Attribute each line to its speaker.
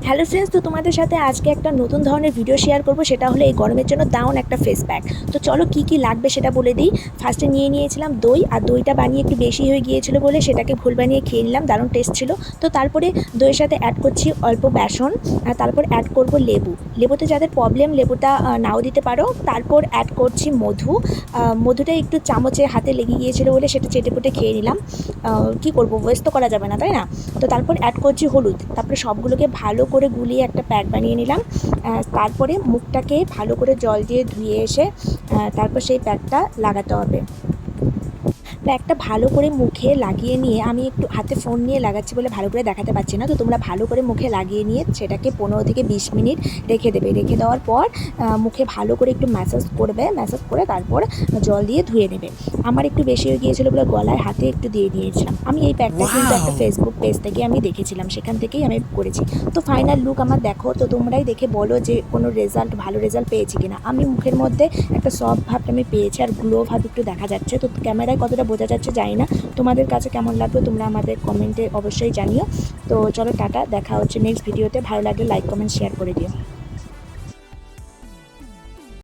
Speaker 1: Hello friends, তো তোমাদের সাথে আজকে একটা নতুন ধরনের ভিডিও শেয়ার করব। সেটা হলো এই গরমের জন্য দারুণ একটা ফেস প্যাক। তো চলো কি কি লাগবে সেটা বলে দিই। ফার্স্টে নিয়েছিলাম দই, আর দইটা বানিয়ে একটু বেশি হয়ে গিয়েছিল বলে সেটাকে ভুল বানিয়ে খেয়ে নিলাম, দারুণ টেস্ট ছিল। তো তারপরে দইয়ের সাথে অ্যাড করছি অল্প বেসন, আর তারপর অ্যাড করব লেবু। লেবুতে যাদের প্রবলেম লেবুটা নাও দিতে পারো। তারপর অ্যাড করছি মধু। মধুটা একটু চামচে হাতে লেগে গিয়েছিল বলে সেটা চেটেপুটে খেয়ে নিলাম। কি করব, ওয়েস্ট তো করা যাবে না, তাই না? তো তারপর অ্যাড করছি হলুদ। তারপরে সবগুলোকে ভালো করে গুলিয়ে একটা প্যাক বানিয়ে নিলাম। তারপরে মুখটাকে ভালো করে জল দিয়ে ধুয়ে এসে তারপর সেই প্যাকটা লাগাতে হবে। প্যাকটা ভালো করে মুখে লাগিয়ে নিয়ে, আমি একটু হাতে ফোন নিয়ে লাগাচ্ছি বলে ভালো করে দেখাতে পারছি না, তো তোমরা ভালো করে মুখে লাগিয়ে নিয়ে সেটাকে 15 থেকে 20 মিনিট রেখে দেবে। রেখে দেওয়ার পর মুখে ভালো করে একটু ম্যাসাজ করবে, ম্যাসাজ করে তারপর জল দিয়ে ধুয়ে নেবে। আমার একটু বেশি হয়ে গিয়েছিলো বলে গলায় হাতে একটু দিয়ে দিয়েছিলাম। আমি এই প্যাকটা কিন্তু একটা ফেসবুক পেজ থেকে আমি দেখেছিলাম, সেখান থেকেই আমি করেছি। তো ফাইনাল লুক আমার দেখো, তো তোমরাই দেখে বলো যে কোনো ভালো রেজাল্ট পেয়েছি কিনা। আমি মুখের মধ্যে একটা সফট ভাবটা আমি পেয়েছি, আর গ্লো ভাব একটু দেখা যাচ্ছে। তো ক্যামেরায় কতটা বোঝা যাচ্ছে জানি না, তোমাদের কাছে কেমন লাগবে তোমরা আমাদের কমেন্টে অবশ্যই জানিও। তো চলো টাটা, দেখা হচ্ছে নেক্সট ভিডিওতে। ভালো লাগলে লাইক কমেন্ট শেয়ার করে দিও।